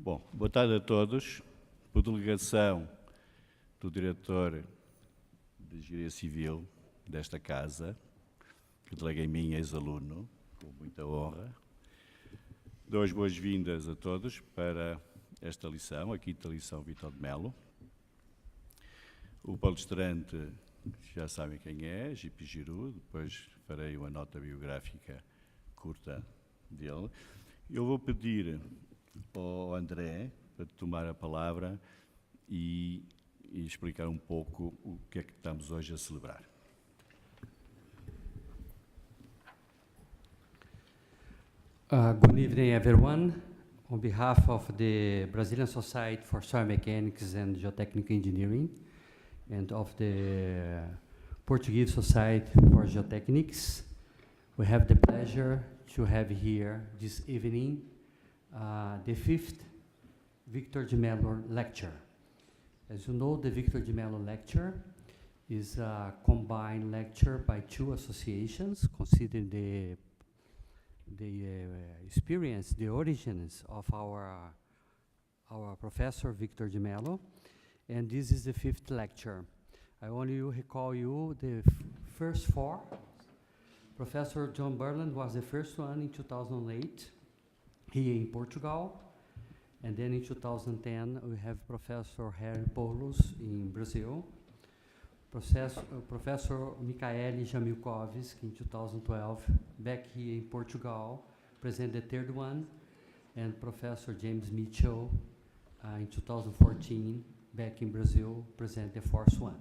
Bom, boa tarde a todos. Por delegação do diretor de Engenharia Civil desta casa, que delega em mim, ex-aluno, com muita honra, dou as boas-vindas a todos para esta lição, a quinta lição Victor de Mello. O palestrante, já sabem quem é, Giroud, depois farei uma nota biográfica curta dele. Eu vou pedir ao André para tomar a palavra e explicar um pouco o que é que estamos hoje a celebrar. Good evening, everyone. On behalf of the Brazilian Society for Soil Mechanics and Geotechnical Engineering and of the Portuguese Society for Geotechnics, we have the pleasure to have here this evening the fifth Victor de Mello lecture. As you know, the Victor de Mello lecture is a combined lecture by two associations, considering the experience, the origins of our professor Victor de Mello, and this is the fifth lecture. I only recall you the first four. Professor John Burland was the first one in 2008 here in Portugal, and then in 2010 we have Professor Harry Poulos in Brazil, Professor Michaeli Jamilkovski in 2012 back here in Portugal, present the third one, and Professor James Mitchell in 2014 back in Brazil, present the fourth one.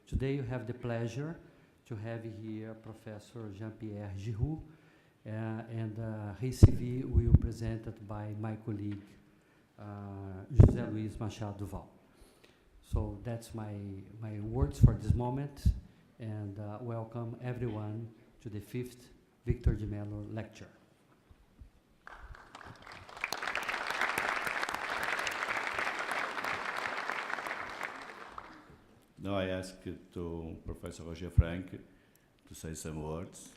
Today you have the pleasure to have here Professor Jean-Pierre Giroud, and his CV will be presented by my colleague José Luis Machado Duval. So that's my words for this moment, and welcome everyone to the fifth Victor de Mello lecture. Now I ask to Professor Roger Frank to say some words.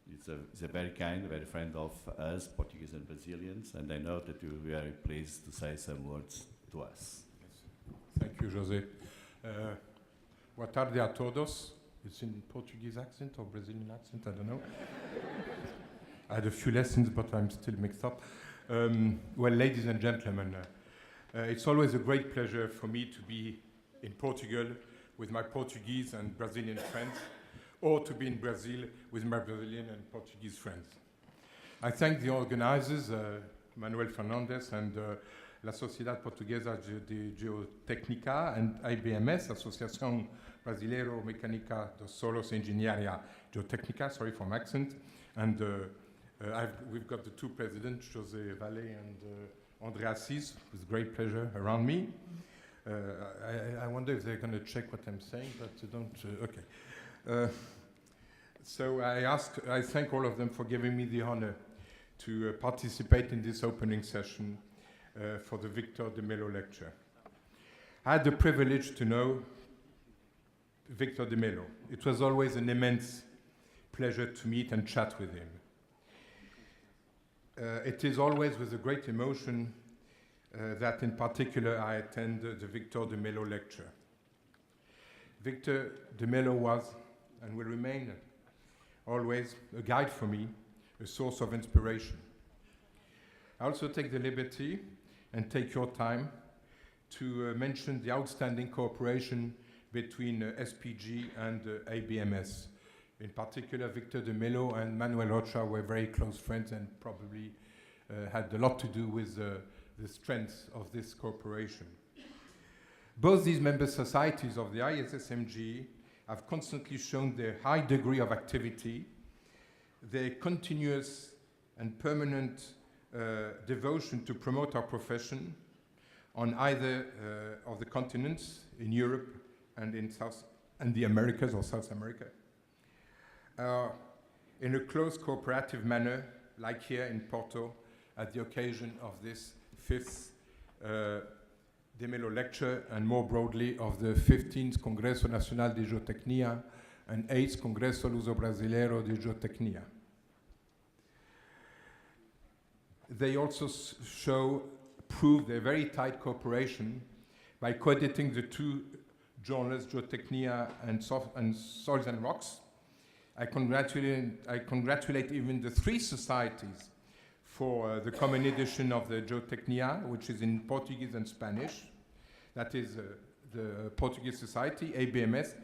He's a very kind, very friend of us, Portuguese and Brazilians, and I know that you will be very pleased to say some words to us. Thank you, José. Boa tarde a todos. It's in Portuguese accent or Brazilian accent, I don't know. I had a few lessons, but I'm still mixed up. Well, ladies and gentlemen, it's always a great pleasure for me to be in Portugal with my Portuguese and Brazilian friends, or to be in Brazil with my Brazilian and Portuguese friends. I thank the organizers, Manuel Fernandes and la Sociedade Portuguesa de Geotecnica and IBMS, Associação Brasileira Mecânica dos Solos Engenharia Geotecnica, sorry for my accent, and we've got the two presidents, José Valle and André Assis, with great pleasure around me. I wonder if they're going to check what I'm saying, but don't, okay. So I thank all of them for giving me the honor to participate in this opening session for the Victor de Mello lecture. I had the privilege to know Victor de Mello. It was always an immense pleasure to meet and chat with him. It is always with a great emotion that in particular I attend the Victor de Mello lecture. Victor de Mello was and will remain always a guide for me, a source of inspiration. I also take the liberty and take your time to mention the outstanding cooperation between SPG and ABMS. In particular, Victor de Mello and Manuel Rocha were very close friends and probably had a lot to do with the strength of this cooperation. Both these member societies of the ISSMG have constantly shown their high degree of activity, their continuous and permanent devotion to promote our profession on either of the continents, in Europe and in the Americas or South America, in a close cooperative manner, like here in Porto, at the occasion of this fifth de Mello lecture, and more broadly of the 15th Congresso Nacional de Geotecnia and 8th Congresso Luso-Brasileiro de Geotecnia. They also show proved a very tight cooperation by co-editing the two journals, Geotechnia and Soils and Rocks. I congratulate even the three societies for the common edition of the Geotechnia, which is in Portuguese and Spanish. That is the Portuguese Society, ABMS,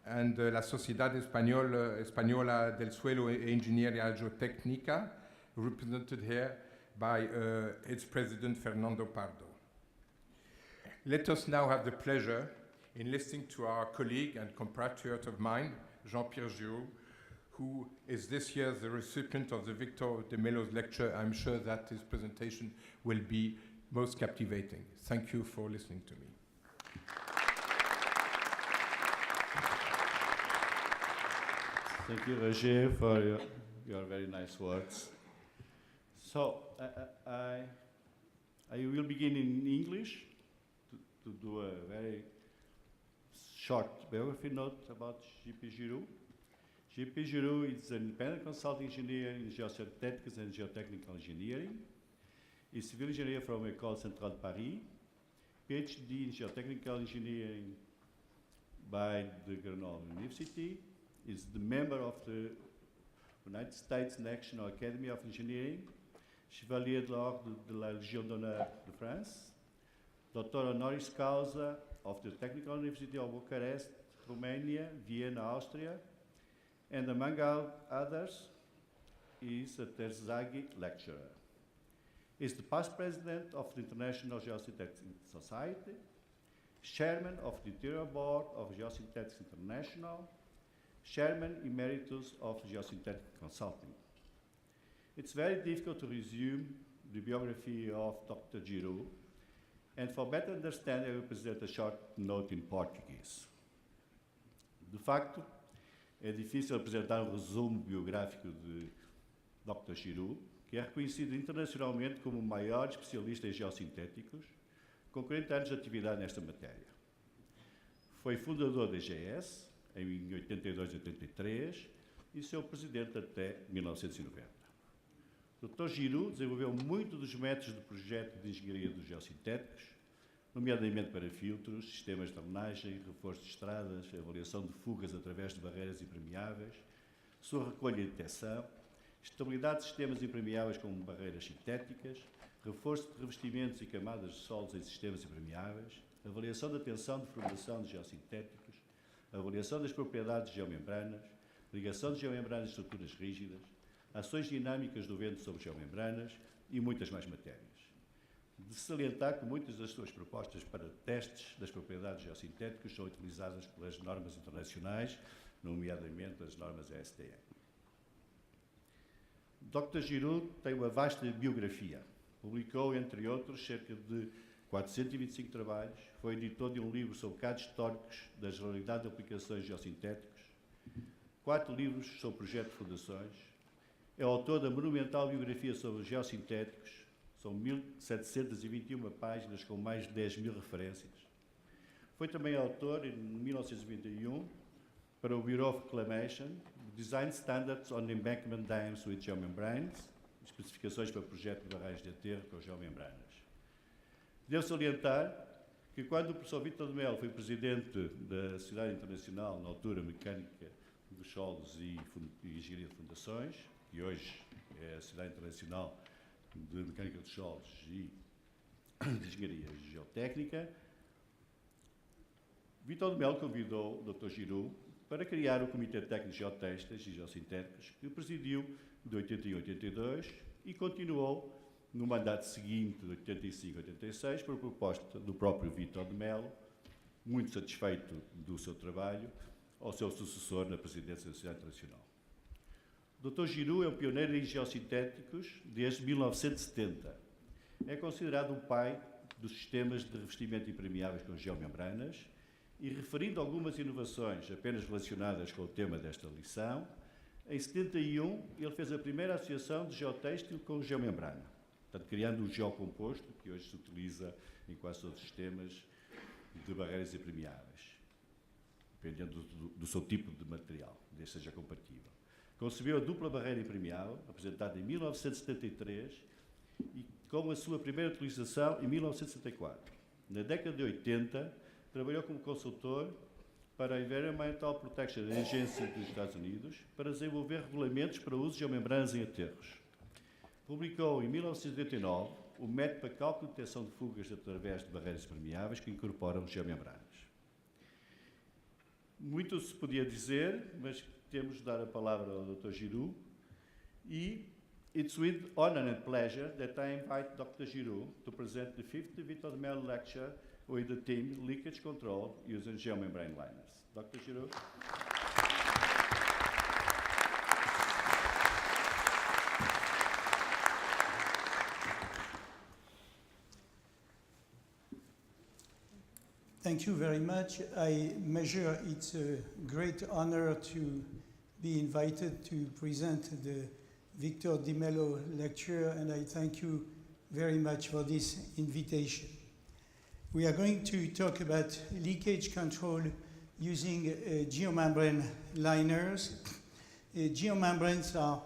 and la Sociedad Española del Suelo e Ingeniería Geotécnica, represented here by its president, Fernando Pardo. Let us now have the pleasure in listening to our colleague and compatriot of mine, Jean-Pierre Giroud, who is this year the recipient of the Victor de Mello's lecture. I'm sure that his presentation will be most captivating. Thank you for listening to me. Thank you, Roger, for your very nice words. So, I will begin in English to do a very short biography note about J.P. Giroud. J.P. Giroud is an independent consulting engineer in geosynthetics and geotechnical engineering. He's civil engineer from École Centrale de Paris, PhD in geotechnical engineering by the Grenoble University. He's the member of the United States National Academy of Engineering, Chevalier de l'Ordre de la Légion d'honneur de France, Doctor honoris causa of the Technical University of Bucharest, Romania, Vienna, Austria, and among others, he is a Terzaghi lecturer. He is the past president of the International Geosynthetics Society, chairman of the editorial board of Geosynthetics International, chairman emeritus of Geosynthetic Consulting. It's very difficult to resume the biography of Dr. Giroud, and for better understanding, I will present a short note in Portuguese. De facto, é difícil apresentar um resumo biográfico de Dr. Giroud, que é reconhecido internacionalmente como o maior especialista em geossintéticos, com 40 anos de atividade nesta matéria. Foi fundador da IGS em 82 e 83 e seu presidente até 1990. Dr. Giroud desenvolveu muito dos métodos do projeto de engenharia dos geossintéticos, nomeadamente para filtros, sistemas de drenagem, reforço de estradas, avaliação de fugas através de barreiras impermeáveis, sua recolha e detecção, estabilidade de sistemas impermeáveis como barreiras sintéticas, reforço de revestimentos e camadas de solos em sistemas impermeáveis, avaliação da tensão de formação de geossintéticos, avaliação das propriedades de geomembranas, ligação de geomembranas e estruturas rígidas, ações dinâmicas do vento sobre geomembranas e muitas mais matérias. De salientar que muitas das suas propostas para testes das propriedades geossintéticas são utilizadas pelas normas internacionais, nomeadamente as normas ESTM. Dr. Giroud tem uma vasta biografia. Publicou, entre outros, cerca de 425 trabalhos, foi editor de um livro sobre casos históricos da generalidade de aplicações geossintéticos, 4 livros sobre projeto de fundações, é autor da monumental biografia sobre geossintéticos, são 1.721 páginas com mais de 10.000 referências. Foi também autor, em 1991, para o Bureau of Reclamation, Design Standards on Embankment Dams with Geomembranes, especificações para projeto de barragens de aterro com geomembranas. Devo salientar que quando o professor Victor de Mello foi presidente da Sociedade Internacional, na altura Mecânica dos Solos e Engenharia de Fundações, que hoje é a Sociedade Internacional de Mecânica dos Solos e de Engenharia Geotécnica, Victor de Mello convidou o Dr. Giroud para criar o Comitê Técnico de Geotextas e Geossintéticos, que presidiu de 81 a 82 e continuou no mandato seguinte, de 85 a 86, por proposta do próprio Victor de Mello, muito satisfeito do seu trabalho, ao seu sucessor na presidência da Sociedade Internacional. O Dr. Giroud é um pioneiro em geossintéticos desde 1970. É considerado o pai dos sistemas de revestimento impermeáveis com geomembranas e, referindo algumas inovações apenas relacionadas com o tema desta lição, em 71 ele fez a primeira associação de geotêxtil com geomembrana, portanto, criando o geocomposto, que hoje se utiliza em quase todos os sistemas de barreiras impermeáveis, dependendo do seu tipo de material, desde seja compatível. Concebeu a dupla barreira impermeável, apresentada em 1973, e com a sua primeira utilização em 1964. Na década de 80, trabalhou como consultor para a Environmental Protection Agency dos Estados Unidos para desenvolver regulamentos para uso de geomembranas em aterros. Publicou em 1989 o método para cálculo de detecção de fugas através de barreiras permeáveis que incorporam geomembranas. Muito se podia dizer, mas temos de dar a palavra ao Dr. Giroud. E it's with honor and pleasure that I invite Dr. Giroud to present the 5th Victor de Mello lecture with the theme Leakage Control using Geomembrane Liners. Dr. Giroud. Thank you very much. I measure it's a great honor to be invited to present the Victor de Mello lecture, and I thank you very much for this invitation. We are going to talk about leakage control using geomembrane liners. Geomembranes are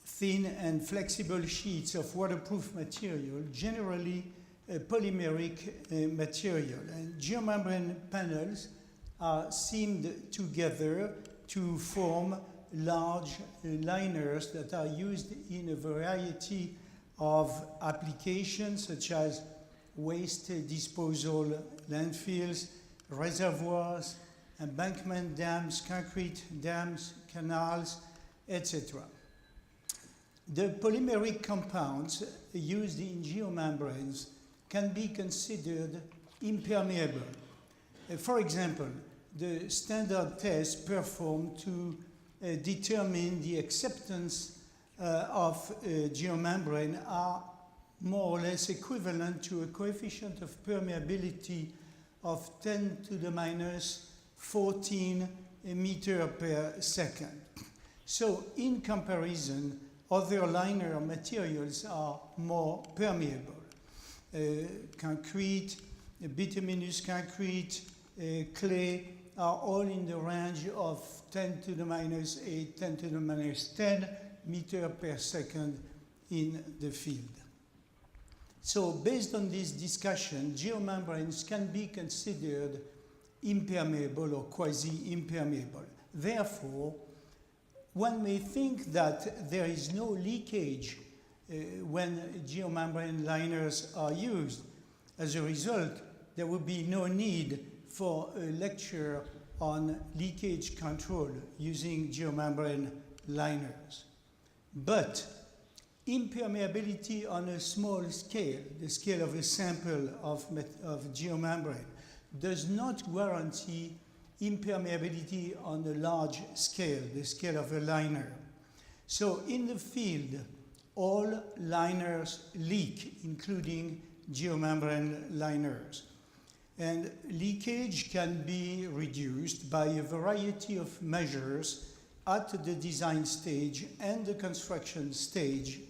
thin and flexible sheets of waterproof material, generally polymeric material. And geomembrane panels are seamed together to form large liners that are used in a variety of applications, such as waste disposal, landfills, reservoirs, embankment dams, concrete dams, canals, etc. The polymeric compounds used in geomembranes can be considered impermeable. For example, the standard tests performed to determine the acceptance of geomembrane are more or less equivalent to a coefficient of permeability of 10 to the minus 14 meter per second. So in comparison, other liner materials are more permeable. Concrete, bituminous concrete, clay are all in the range of 10 to the minus 8, 10 to the minus 10 meter per second in the field. So based on this discussion, geomembranes can be considered impermeable or quasi-impermeable. Therefore, one may think that there is no leakage when geomembrane liners are used. As a result, there would be no need for a lecture on leakage control using geomembrane liners. But impermeability on a small scale, the scale of a sample of geomembrane, does not guarantee impermeability on a large scale, the scale of a liner. So in the field, all liners leak, including geomembrane liners. And leakage can be reduced by a variety of measures at the design stage and the construction stage,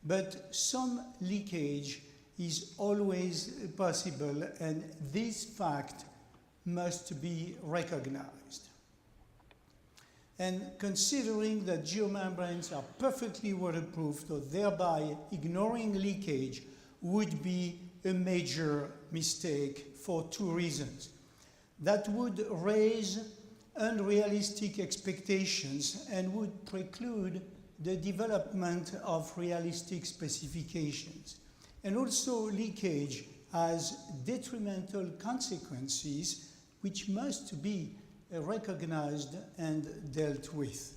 but some leakage is always possible, and this fact must be recognized. And considering that geomembranes are perfectly waterproof, so thereby ignoring leakage would be a major mistake for two reasons. That would raise unrealistic expectations and would preclude the development of realistic specifications. And also leakage has detrimental consequences which must be recognized and dealt with.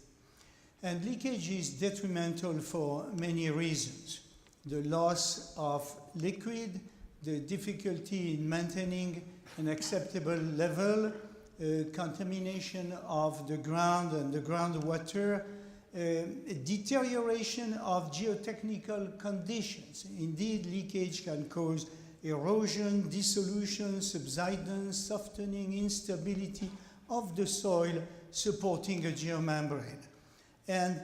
And leakage is detrimental for many reasons. The loss of liquid, the difficulty in maintaining an acceptable level, contamination of the ground and the groundwater, deterioration of geotechnical conditions. Indeed, leakage can cause erosion, dissolution, subsidence, softening, instability of the soil supporting a geomembrane. And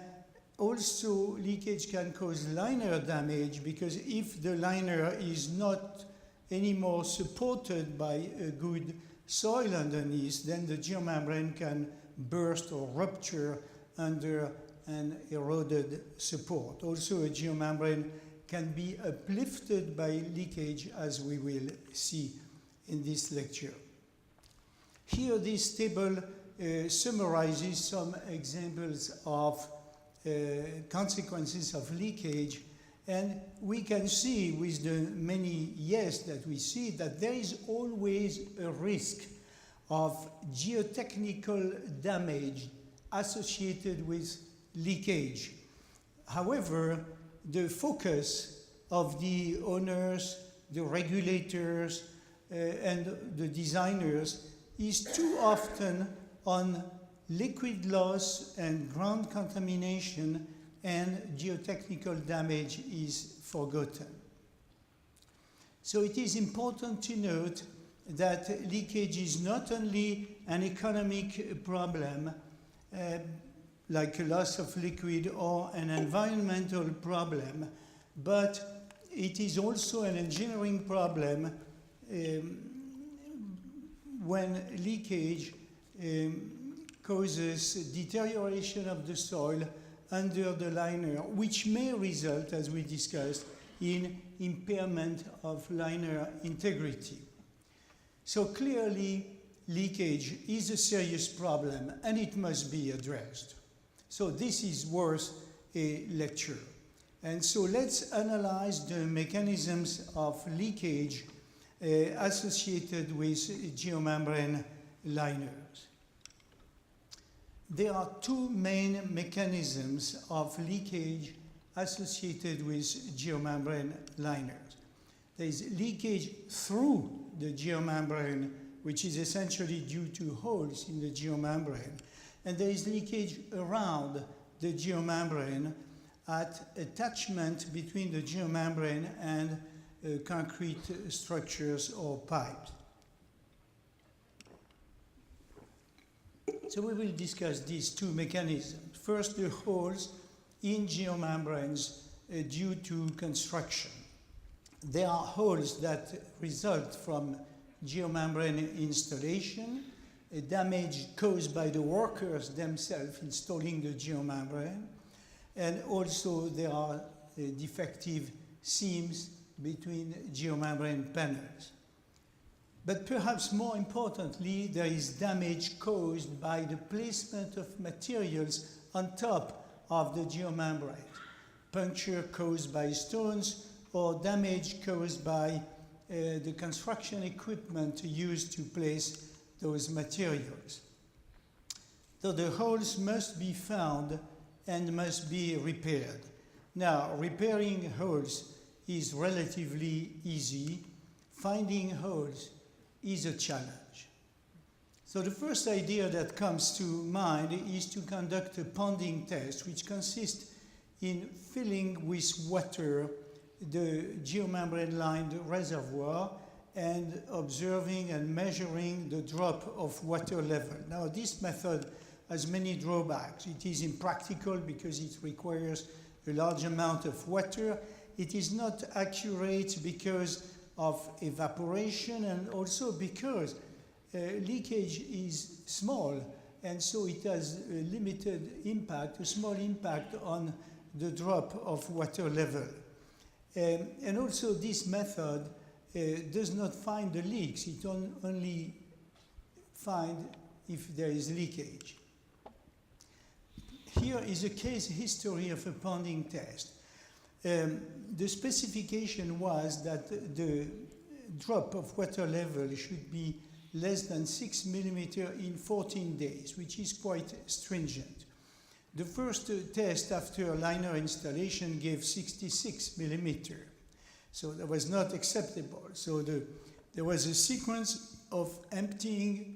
also, leakage can cause liner damage, because if the liner is not anymore supported by a good soil underneath, then the geomembrane can burst or rupture under an eroded support. Also, a geomembrane can be uplifted by leakage, as we will see in this lecture. Here, this table summarizes some examples of consequences of leakage, and we can see with the many years that we see that there is always a risk of geotechnical damage associated with leakage. However, the focus of the owners, the regulators, and the designers is too often on liquid loss and ground contamination, and geotechnical damage is forgotten. So it is important to note that leakage is not only an economic problem, like a loss of liquid, or an environmental problem, but it is also an engineering problem when leakage causes deterioration of the soil under the liner, which may result, as we discussed, in impairment of liner integrity. So clearly, leakage is a serious problem and it must be addressed. So this is worth a lecture. And so let's analyze the mechanisms of leakage associated with geomembrane liners. There are two main mechanisms of leakage associated with geomembrane liners. There is leakage through the geomembrane, which is essentially due to holes in the geomembrane, and there is leakage around the geomembrane at attachment between the geomembrane and concrete structures or pipes. So we will discuss these two mechanisms. First, the holes in geomembranes due to construction. There are holes that result from geomembrane installation, damage caused by the workers themselves installing the geomembrane, and also there are defective seams between geomembrane panels. But perhaps more importantly, there is damage caused by the placement of materials on top of the geomembrane, puncture caused by stones, or damage caused by the construction equipment used to place those materials. So the holes must be found and must be repaired. Now, repairing holes is relatively easy. Finding holes is a challenge. So the first idea that comes to mind is to conduct a ponding test, which consists in filling with water the geomembrane-lined reservoir and observing and measuring the drop of water level. Now, this method has many drawbacks. It is impractical because it requires a large amount of water. It is not accurate because of evaporation, and also because leakage is small, and so it has a limited impact, a small impact on the drop of water level. And also this method does not find the leaks, it only finds if there is leakage. Here is a case history of a ponding test. The specification was that the drop of water level should be less than 6 millimeters in 14 days, which is quite stringent. The first test after liner installation gave 66 millimeters, so that was not acceptable. So there was a sequence of emptying,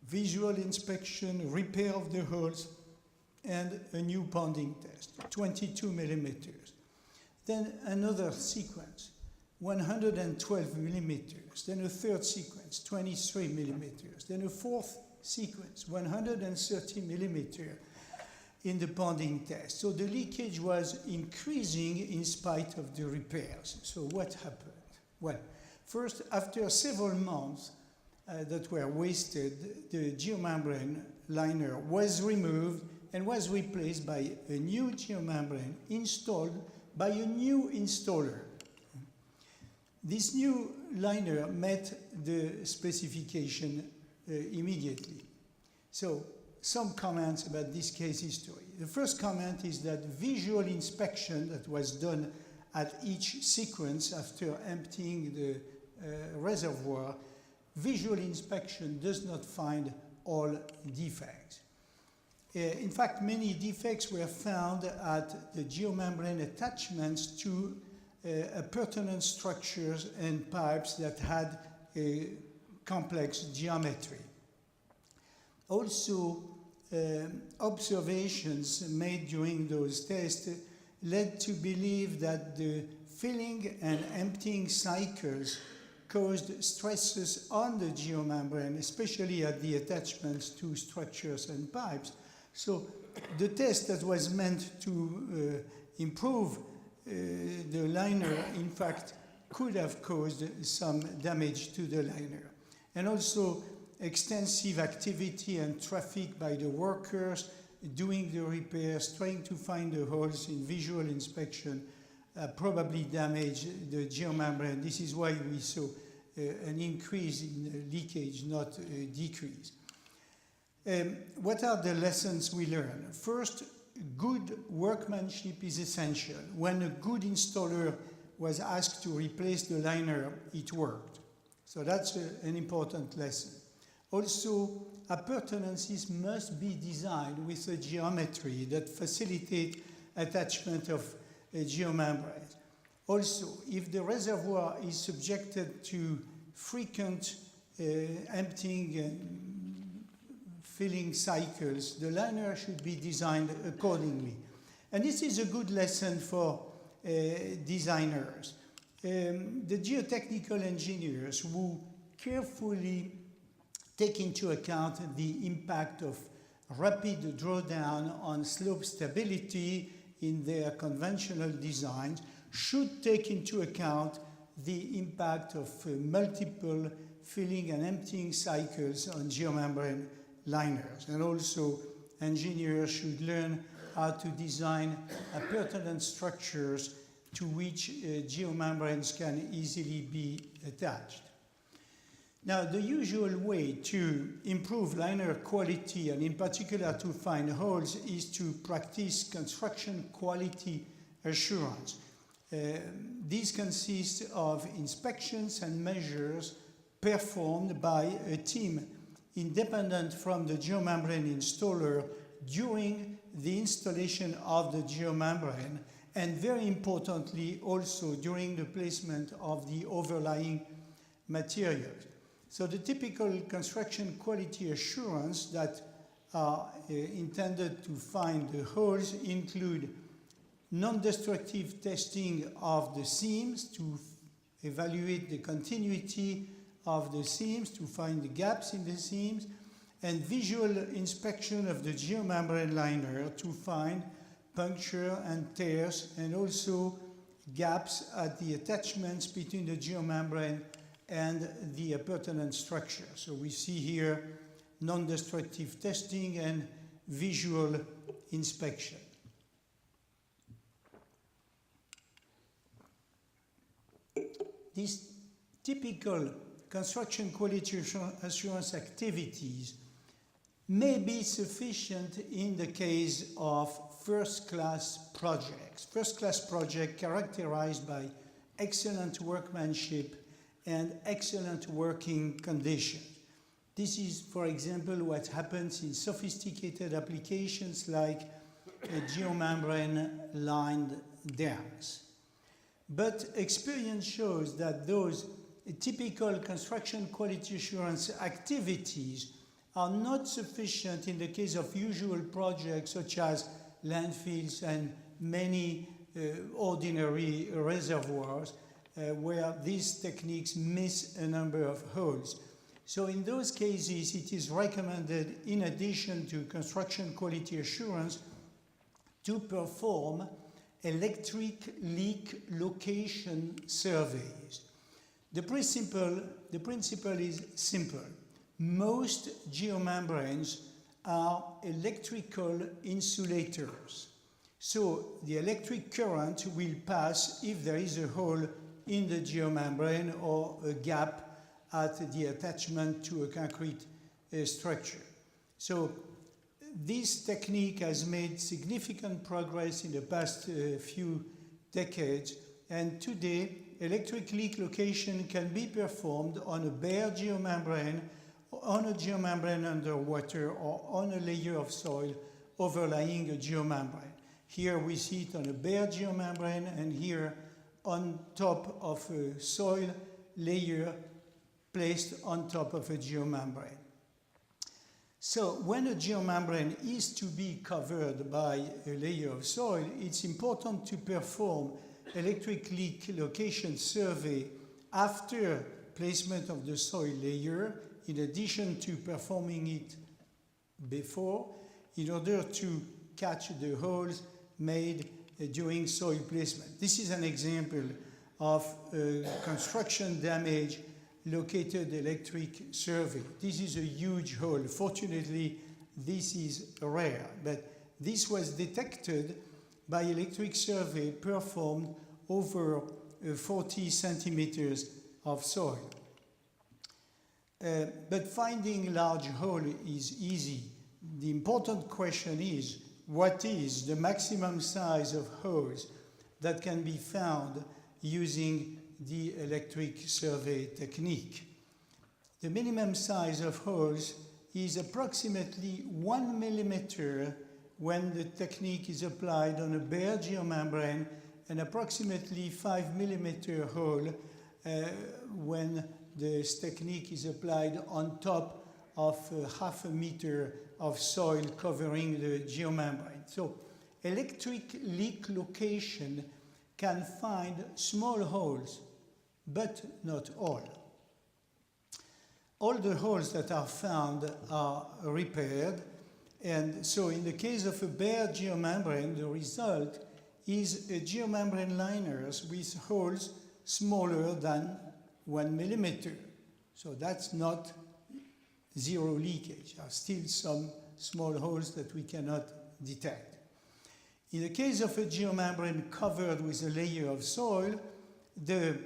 visual inspection, repair of the holes, and a new ponding test, 22 millimeters. Then another sequence, 112 millimeters. Then a third sequence, 23 millimeters. Then a fourth sequence, 130 millimeters in the ponding test. So the leakage was increasing in spite of the repairs. So what happened? Well, first, after several months that were wasted, the geomembrane liner was removed and was replaced by a new geomembrane installed by a new installer. This new liner met the specification immediately. So, some comments about this case history. The first comment is that visual inspection that was done at each sequence after emptying the reservoir, visual inspection does not find all defects. In fact, many defects were found at the geomembrane attachments to appurtenant structures and pipes that had a complex geometry. Also, observations made during those tests led to believe that the filling and emptying cycles caused stresses on the geomembrane, especially at the attachments to structures and pipes. So the test that was meant to improve the liner, in fact, could have caused some damage to the liner. And also extensive activity and traffic by the workers doing the repairs, trying to find the holes in visual inspection, probably damaged the geomembrane. This is why we saw an increase in leakage, not a decrease. What are the lessons we learn? First, good workmanship is essential. When a good installer was asked to replace the liner, it worked. So that's an important lesson. Also, appurtenances must be designed with a geometry that facilitates attachment of geomembranes. Also, if the reservoir is subjected to frequent emptying and filling cycles, the liner should be designed accordingly. And this is a good lesson for designers. The geotechnical engineers who carefully take into account the impact of rapid drawdown on slope stability in their conventional designs should take into account the impact of multiple filling and emptying cycles on geomembrane liners. And also, engineers should learn how to design appurtenant structures to which geomembranes can easily be attached. Now, the usual way to improve liner quality, and in particular to find holes, is to practice construction quality assurance. These consist of inspections and measures performed by a team independent from the geomembrane installer during the installation of the geomembrane, and very importantly also during the placement of the overlying materials. So the typical construction quality assurance that are intended to find the holes include non-destructive testing of the seams to evaluate the continuity of the seams, to find the gaps in the seams, and visual inspection of the geomembrane liner to find puncture and tears, and also gaps at the attachments between the geomembrane and the appurtenant structure. So we see here non-destructive testing and visual inspection. These typical construction quality assurance activities may be sufficient in the case of first-class projects. First-class projects characterized by excellent workmanship and excellent working conditions. This is, for example, what happens in sophisticated applications like geomembrane-lined dams. But experience shows that those typical construction quality assurance activities are not sufficient in the case of usual projects such as landfills and many ordinary reservoirs, where these techniques miss a number of holes. So in those cases, it is recommended, in addition to construction quality assurance, to perform electric leak location surveys. The principle is simple. Most geomembranes are electrical insulators. So the electric current will pass if there is a hole in the geomembrane or a gap at the attachment to a concrete structure. So this technique has made significant progress in the past few decades, and today electric leak location can be performed on a bare geomembrane, on a geomembrane underwater, or on a layer of soil overlying a geomembrane. Here we see it on a bare geomembrane, and here on top of a soil layer placed on top of a geomembrane. So when a geomembrane is to be covered by a layer of soil, it's important to perform electric leak location survey after placement of the soil layer, in addition to performing it before, in order to catch the holes made during soil placement. This is an example of construction damage located electric survey. This is a huge hole. Fortunately, this is rare, but this was detected by electric survey performed over 40 centimeters of soil. But finding large hole is easy. The important question is, what is the maximum size of holes that can be found using the electric survey technique? The minimum size of holes is approximately 1 millimeter when the technique is applied on a bare geomembrane, and approximately 5 millimeter hole when this technique is applied on top of half a meter of soil covering the geomembrane. So electric leak location can find small holes, but not all. All the holes that are found are repaired, and so in the case of a bare geomembrane, the result is a geomembrane liners with holes smaller than 1 millimeter. So that's not zero leakage. There are still some small holes that we cannot detect. In the case of a geomembrane covered with a layer of soil, the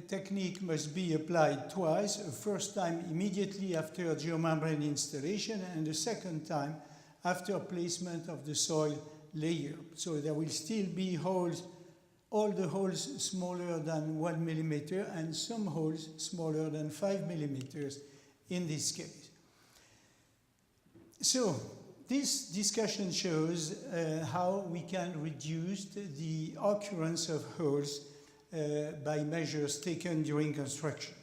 technique must be applied twice, a first time immediately after geomembrane installation, and a second time after placement of the soil layer. So there will still be holes, all the holes smaller than 1 millimeter, and some holes smaller than 5 millimeters in this case. So this discussion shows how we can reduce the occurrence of holes by measures taken during construction.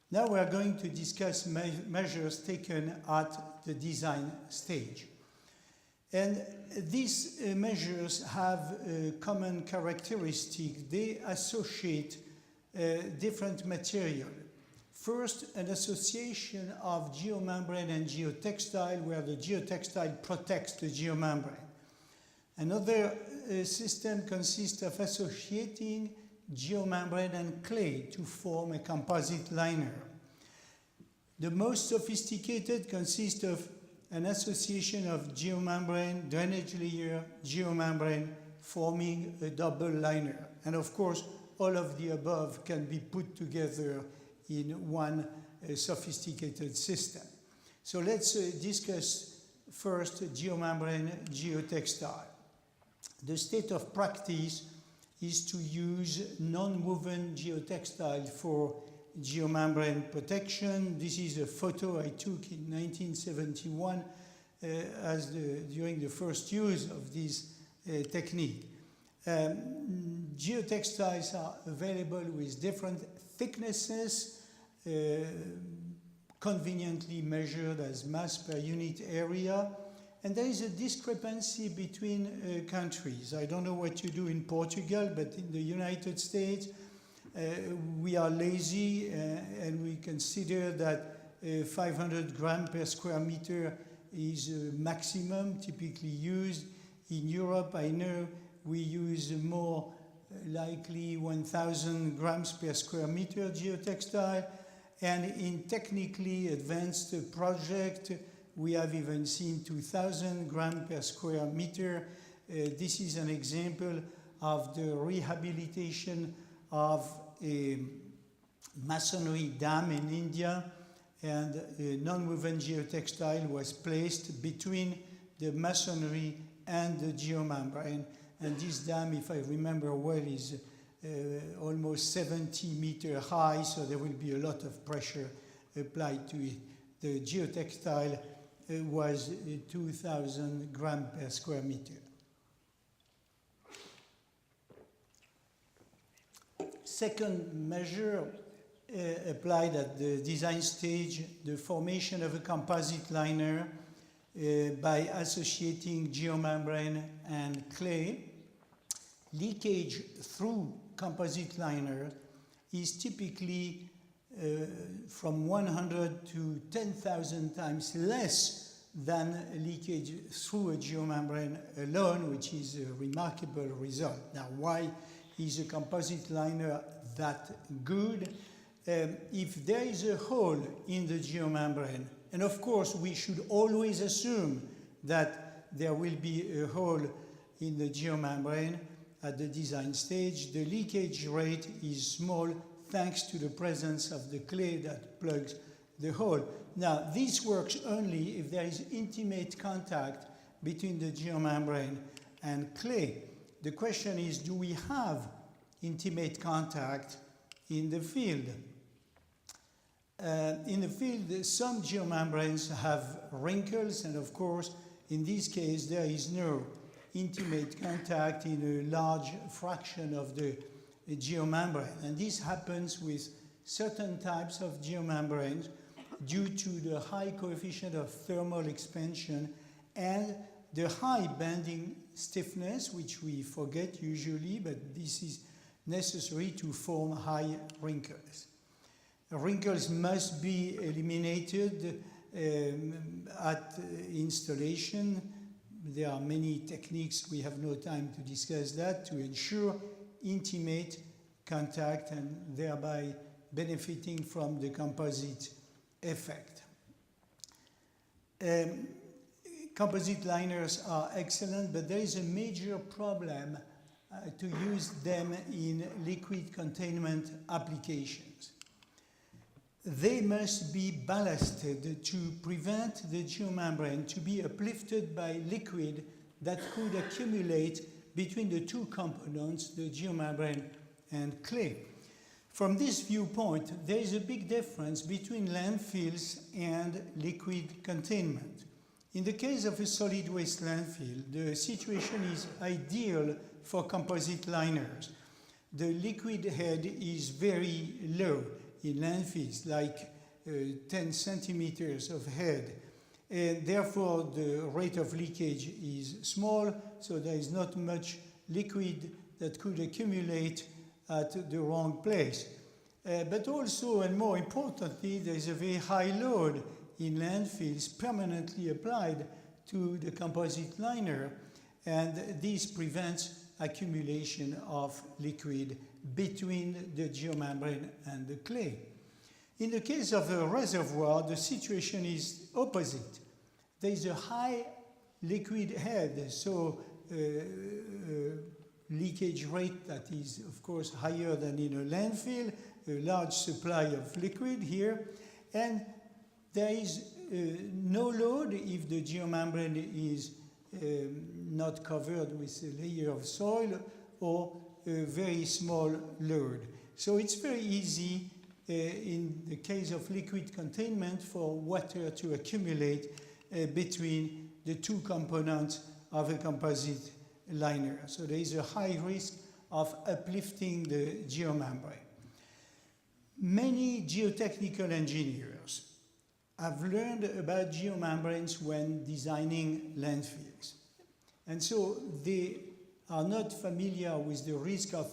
Now we are going to discuss measures taken at the design stage. And these measures have a common characteristic. They associate different material. First, an association of geomembrane and geotextile, where the geotextile protects the geomembrane. Another system consists of associating geomembrane and clay to form a composite liner. The most sophisticated consists of an association of geomembrane, drainage layer, geomembrane, forming a double liner. And of course, all of the above can be put together in one sophisticated system. So let's discuss first geomembrane, geotextile. The state of practice is to use non-woven geotextile for geomembrane protection. This is a photo I took in 1971 during the first use of this technique. Geotextiles are available with different thicknesses, conveniently measured as mass per unit area. And there is a discrepancy between countries. I don't know what you do in Portugal, but in the United States, we are lazy and we consider that 500 grams per square meter is a maximum typically used. In Europe, I know we use more likely 1,000 grams per square meter geotextile. And in technically advanced project, we have even seen 2,000 grams per square meter. This is an example of the rehabilitation of a masonry dam in India, and a non-woven geotextile was placed between the masonry and the geomembrane. And this dam, if I remember well, is almost 70 meters high, so there will be a lot of pressure applied to it. The geotextile was 2,000 grams per square meter. Second measure applied at the design stage, the formation of a composite liner by associating geomembrane and clay. Leakage through composite liner is typically from 100 to 10,000 times less than leakage through a geomembrane alone, which is a remarkable result. Now, why is a composite liner that good? If there is a hole in the geomembrane, and of course we should always assume that there will be a hole in the geomembrane at the design stage, the leakage rate is small thanks to the presence of the clay that plugs the hole. Now, this works only if there is intimate contact between the geomembrane and clay. The question is, do we have intimate contact in the field? In the field, some geomembranes have wrinkles, and of course, in this case, there is no intimate contact in a large fraction of the geomembrane. And this happens with certain types of geomembranes due to the high coefficient of thermal expansion and the high bending stiffness, which we forget usually, but this is necessary to form high wrinkles. Wrinkles must be eliminated at installation. There are many techniques, we have no time to discuss that, to ensure intimate contact and thereby benefiting from the composite effect. Composite liners are excellent, but there is a major problem to use them in liquid containment applications. They must be ballasted to prevent the geomembrane to be uplifted by liquid that could accumulate between the two components, the geomembrane and clay. From this viewpoint, there is a big difference between landfills and liquid containment. In the case of a solid waste landfill, the situation is ideal for composite liners. The liquid head is very low in landfills, like 10 centimeters of head. And therefore, the rate of leakage is small, so there is not much liquid that could accumulate at the wrong place. But also, and more importantly, there is a very high load in landfills permanently applied to the composite liner, and this prevents accumulation of liquid between the geomembrane and the clay. In the case of a reservoir, the situation is opposite. There is a high liquid head, so leakage rate that is, of course, higher than in a landfill, a large supply of liquid here, and there is no load if the geomembrane is not covered with a layer of soil or a very small load. So it's very easy in the case of liquid containment for water to accumulate between the two components of a composite liner. So there is a high risk of uplifting the geomembrane. Many geotechnical engineers have learned about geomembranes when designing landfills. And so they are not familiar with the risk of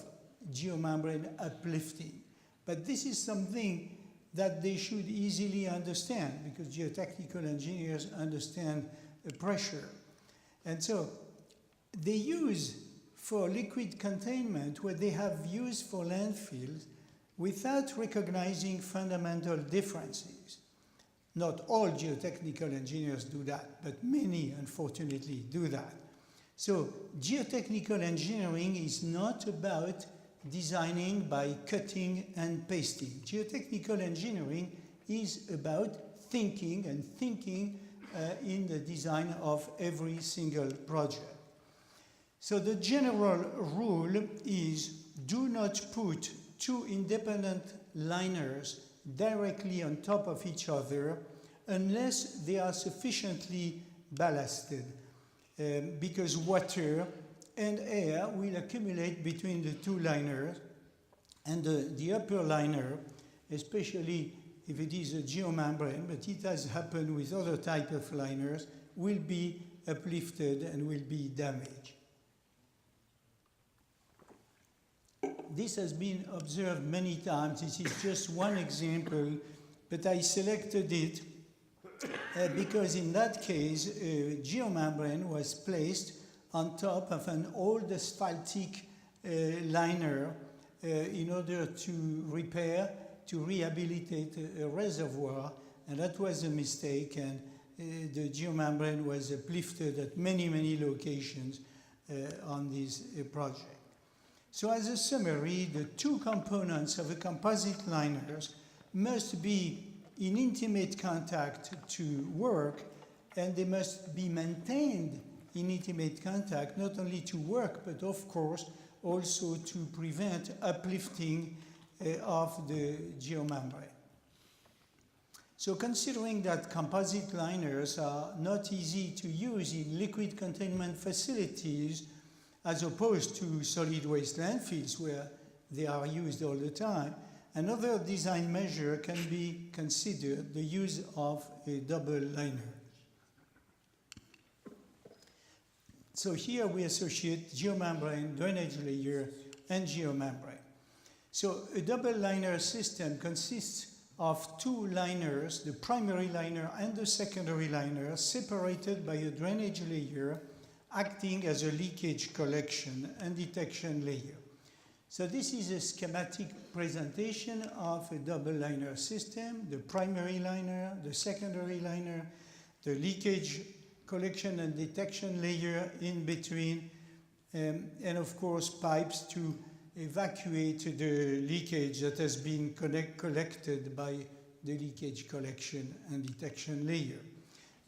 geomembrane uplifting. But this is something that they should easily understand, because geotechnical engineers understand pressure. And so they use for liquid containment what they have used for landfills without recognizing fundamental differences. Not all geotechnical engineers do that, but many, unfortunately, do that. So geotechnical engineering is not about designing by cutting and pasting. Geotechnical engineering is about thinking and thinking in the design of every single project. So the general rule is do not put two independent liners directly on top of each other unless they are sufficiently ballasted, because water and air will accumulate between the two liners, and the upper liner, especially if it is a geomembrane, but it has happened with other type of liners, will be uplifted and will be damaged. This has been observed many times. This is just one example, but I selected it because in that case, a geomembrane was placed on top of an old asphaltic liner in order to repair, to rehabilitate a reservoir, and that was a mistake, and the geomembrane was uplifted at many, many locations on this project. So as a summary, the two components of a composite liners must be in intimate contact to work, and they must be maintained in intimate contact, not only to work, but of course also to prevent uplifting of the geomembrane. So considering that composite liners are not easy to use in liquid containment facilities, as opposed to solid waste landfills where they are used all the time, another design measure can be considered the use of a double liner. So here we associate geomembrane, drainage layer, and geomembrane. So a double liner system consists of two liners, the primary liner and the secondary liner, separated by a drainage layer acting as a leakage collection and detection layer. So this is a schematic presentation of a double liner system, the primary liner, the secondary liner, the leakage collection and detection layer in between, and of course pipes to evacuate the leakage that has been collected by the leakage collection and detection layer.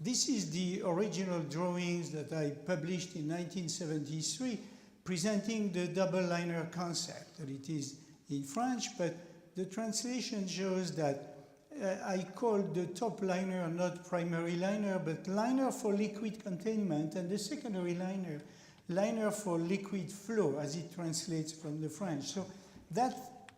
This is the original drawings that I published in 1973, presenting the double liner concept. And it is in French, but the translation shows that I called the top liner not primary liner, but liner for liquid containment, and the secondary liner, liner for liquid flow, as it translates from the French. So that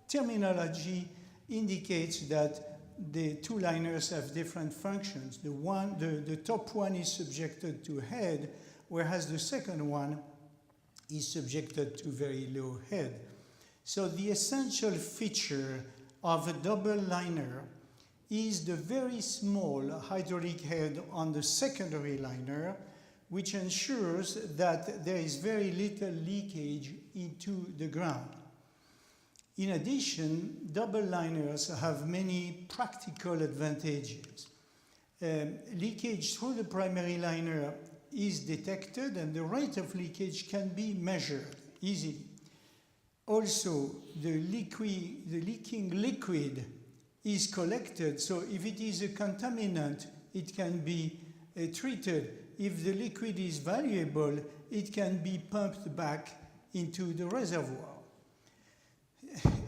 terminology indicates that the two liners have different functions. The top one is subjected to head, whereas the second one is subjected to very low head. So the essential feature of a double liner is the very small hydraulic head on the secondary liner, which ensures that there is very little leakage into the ground. In addition, double liners have many practical advantages. Leakage through the primary liner is detected, and the rate of leakage can be measured easily. Also, the leaking liquid is collected, so if it is a contaminant, it can be treated. If the liquid is valuable, it can be pumped back into the reservoir.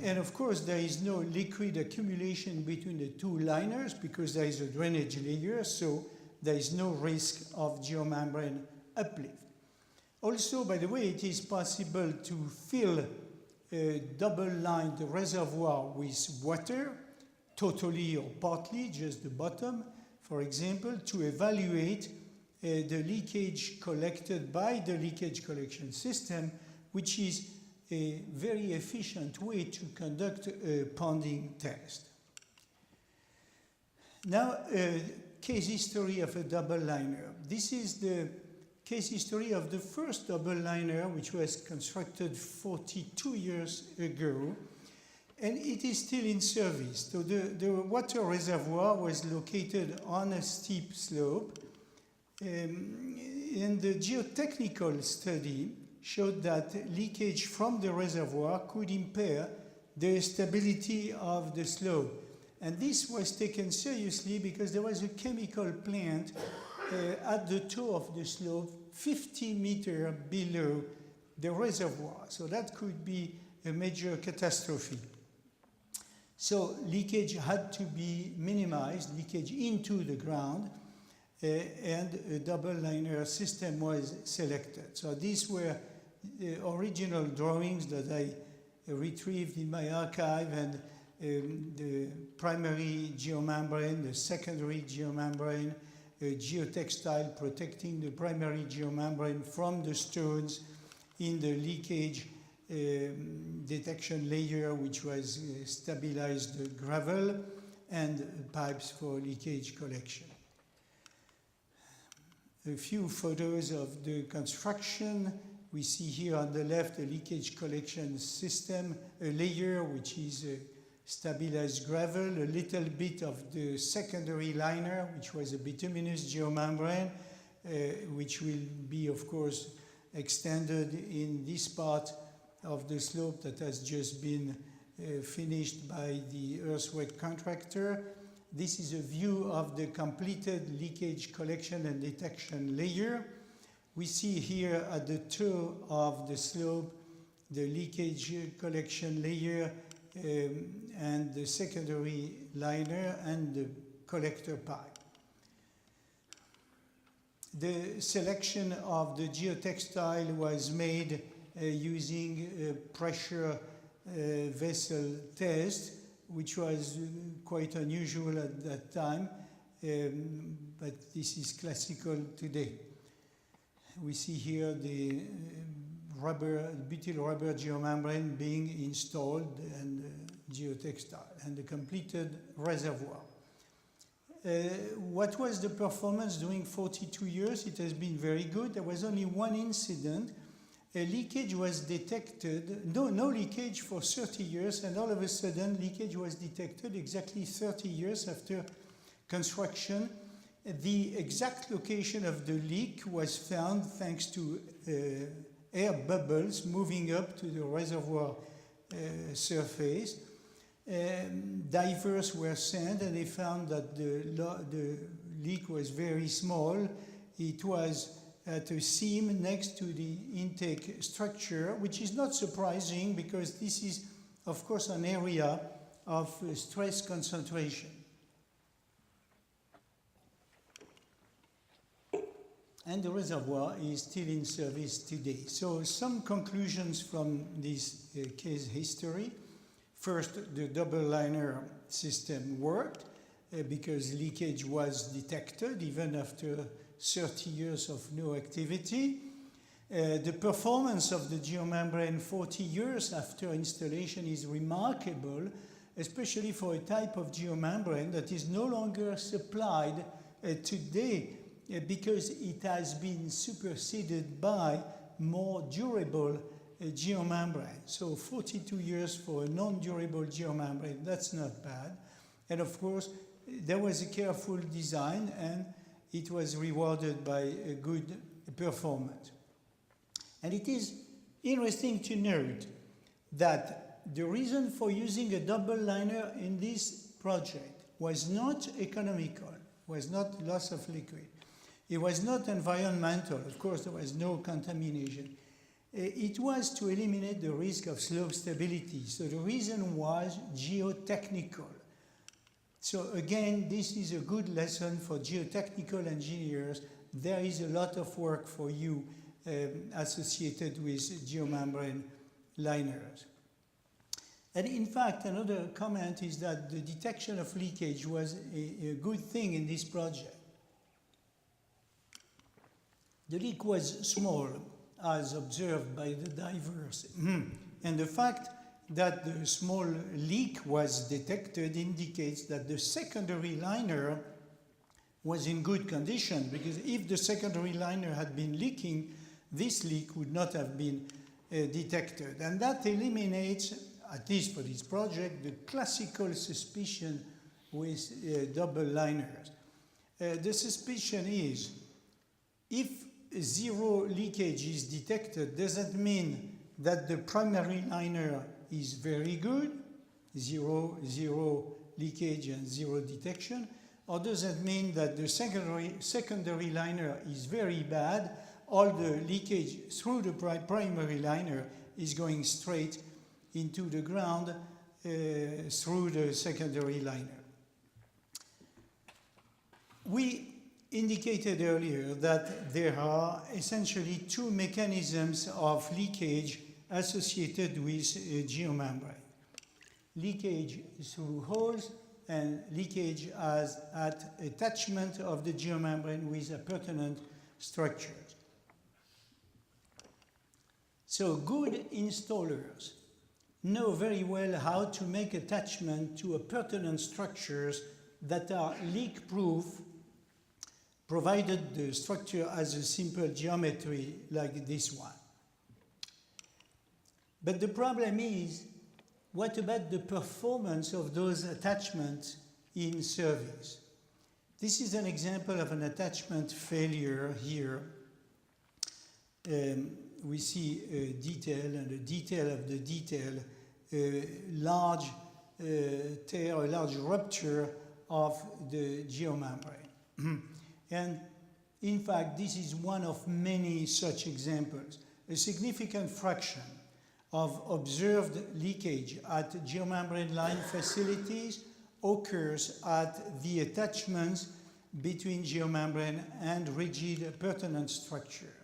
And of course, there is no liquid accumulation between the two liners because there is a drainage layer, so there is no risk of geomembrane uplift. Also, by the way, it is possible to fill a double-lined reservoir with water, totally or partly, just the bottom, for example, to evaluate the leakage collected by the leakage collection system, which is a very efficient way to conduct a ponding test. Now, case history of a double liner. This is the case history of the first double liner, which was constructed 42 years ago, and it is still in service. So the water reservoir was located on a steep slope. in the geotechnical study showed that leakage from the reservoir could impair the stability of the slope. And this was taken seriously because there was a chemical plant at the toe of the slope 50 meters below the reservoir. So that could be a major catastrophe. So leakage had to be minimized, leakage into the ground, and a double liner system was selected. So these were the original drawings that I retrieved in my archive, and the primary geomembrane, the secondary geomembrane, a geotextile protecting the primary geomembrane from the stones in the leakage detection layer, which was stabilized gravel, and pipes for leakage collection. A few photos of the construction. We see here on the left a leakage collection system, a layer which is stabilized gravel, a little bit of the secondary liner, which was a bituminous geomembrane, which will be, of course, extended in this part of the slope that has just been finished by the earthwork contractor. This is a view of the completed leakage collection and detection layer. We see here at the toe of the slope the leakage collection layer and the secondary liner and the collector pipe. The selection of the geotextile was made using a pressure vessel test, which was quite unusual at that time, but this is classical today. We see here the butyl rubber geomembrane being installed and geotextile and the completed reservoir. What was the performance during 42 years? It has been very good. There was only one incident. A leakage was detected, no leakage for 30 years, and all of a sudden leakage was detected exactly 30 years after construction. The exact location of the leak was found thanks to air bubbles moving up to the reservoir surface. Divers were sent and they found that the leak was very small. It was at a seam next to the intake structure, which is not surprising because this is, of course, an area of stress concentration. And the reservoir is still in service today. So some conclusions from this case history. First, the double liner system worked because leakage was detected even after 30 years of no activity. The performance of the geomembrane 40 years after installation is remarkable, especially for a type of geomembrane that is no longer supplied today because it has been superseded by more durable geomembrane. So 42 years for a non-durable geomembrane, that's not bad. And of course, there was a careful design and it was rewarded by a good performance. And it is interesting to note that the reason for using a double liner in this project was not economical, was not loss of liquid. It was not environmental. Of course, there was no contamination. It was to eliminate the risk of slope stability. So the reason was geotechnical. So again, this is a good lesson for geotechnical engineers. There is a lot of work for you associated with geomembrane liners. And in fact, another comment is that the detection of leakage was a good thing in this project. The leak was small, as observed by the divers. And the fact that the small leak was detected indicates that the secondary liner was in good condition, because if the secondary liner had been leaking, this leak would not have been detected. And that eliminates, at least for this project, the classical suspicion with double liners. The suspicion is, if zero leakage is detected, does that mean that the primary liner is very good, zero leakage and zero detection, or does that mean that the secondary liner is very bad, all the leakage through the primary liner is going straight into the ground through the secondary liner? We indicated earlier that there are essentially two mechanisms of leakage associated with geomembrane. Leakage through holes and leakage as at attachment of the geomembrane with appurtenant structures. So good installers know very well how to make attachment to appurtenant structures that are leak-proof, provided the structure has a simple geometry like this one. But the problem is, what about the performance of those attachments in service? This is an example of an attachment failure here. We see a detail, and the detail of the detail, a large tear, a large rupture of the geomembrane. And in fact, this is one of many such examples. A significant fraction of observed leakage at geomembrane line facilities occurs at the attachments between geomembrane and rigid appurtenant structure.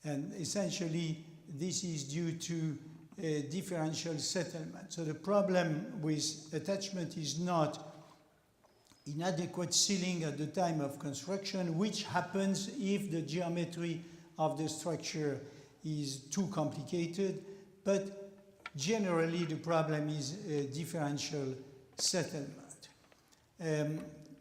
And essentially, this is due to differential settlement. So the problem with attachment is not inadequate sealing at the time of construction, which happens if the geometry of the structure is too complicated, but generally the problem is differential settlement.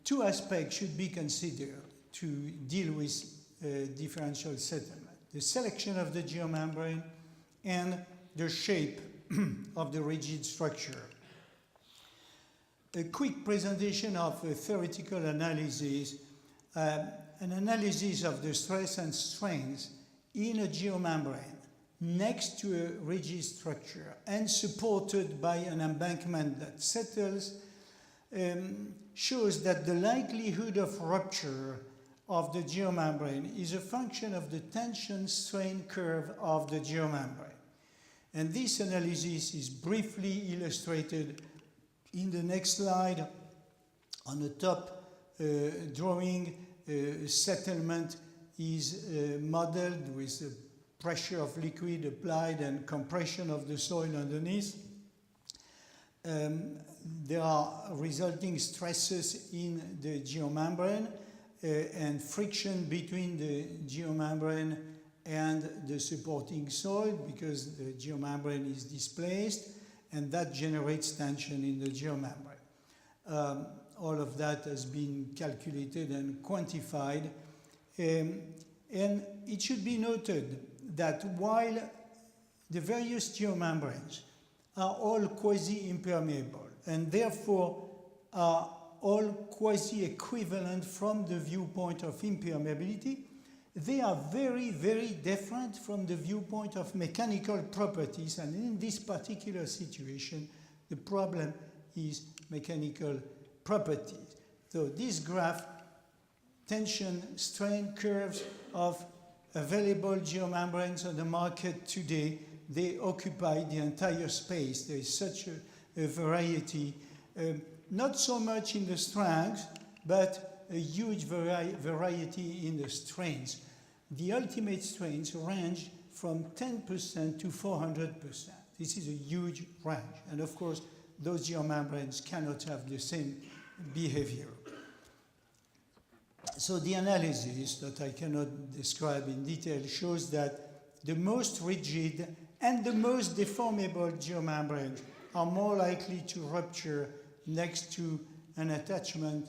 Two aspects should be considered to deal with differential settlement: the selection of the geomembrane and the shape of the rigid structure. A quick presentation of a theoretical analysis, an analysis of the stress and strains in a geomembrane next to a rigid structure and supported by an embankment that settles, shows that the likelihood of rupture of the geomembrane is a function of the tension strain curve of the geomembrane. And this analysis is briefly illustrated in the next slide. On the top drawing, settlement is modeled with the pressure of liquid applied and compression of the soil underneath. There are resulting stresses in the geomembrane and friction between the geomembrane and the supporting soil because the geomembrane is displaced, and that generates tension in the geomembrane. All of that has been calculated and quantified. And it should be noted that while the various geomembranes are all quasi-impermeable and therefore are all quasi-equivalent from the viewpoint of impermeability, they are very, very different from the viewpoint of mechanical properties. And in this particular situation, the problem is mechanical properties. So this graph, tension strain curves of available geomembranes on the market today, they occupy the entire space. There is such a variety, not so much in the strength, but a huge variety in the strains. The ultimate strains range from 10% to 400%. This is a huge range. And of course, those geomembranes cannot have the same behavior. So the analysis that I cannot describe in detail shows that the most rigid and the most deformable geomembranes are more likely to rupture next to an attachment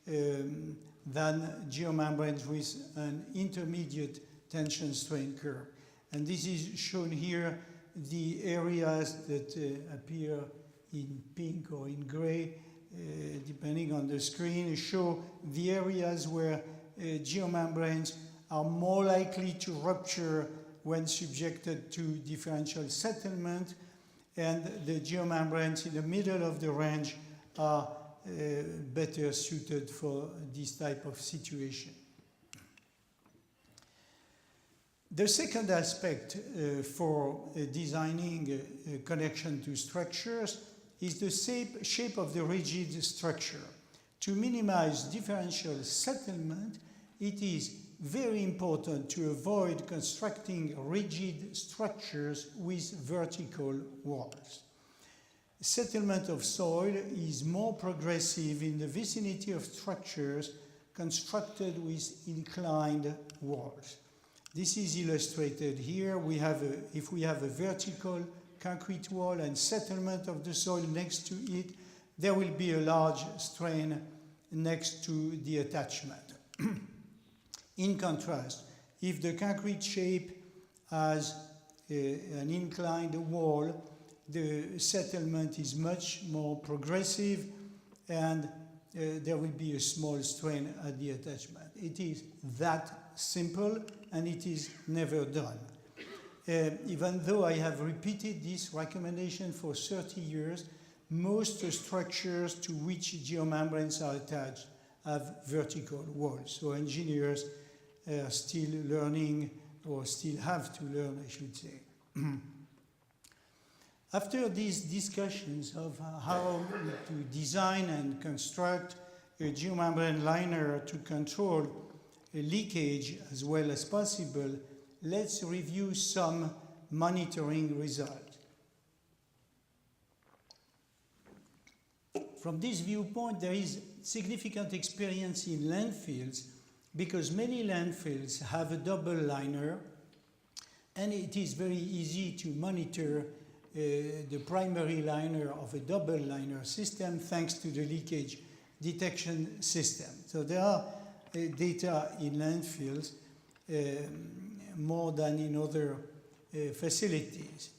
than geomembranes with an intermediate tension strain curve. And this is shown here, the areas that appear in pink or in gray, depending on the screen, show the areas where geomembranes are more likely to rupture when subjected to differential settlement, and the geomembranes in the middle of the range are better suited for this type of situation. The second aspect for designing a connection to structures is the shape of the rigid structure. To minimize differential settlement, it is very important to avoid constructing rigid structures with vertical walls. Settlement of soil is more progressive in the vicinity of structures constructed with inclined walls. This is illustrated here. If we have a vertical concrete wall and settlement of the soil next to it, there will be a large strain next to the attachment. In contrast, if the concrete shape has an inclined wall, the settlement is much more progressive and there will be a small strain at the attachment. It is that simple and it is never done. Even though I have repeated this recommendation for 30 years, most structures to which geomembranes are attached have vertical walls. So engineers are still learning, or still have to learn, I should say. After these discussions of how to design and construct a geomembrane liner to control leakage as well as possible, let's review some monitoring results. From this viewpoint, there is significant experience in landfills because many landfills have a double liner, and it is very easy to monitor the primary liner of a double liner system thanks to the leakage detection system. So there are data in landfills more than in other facilities.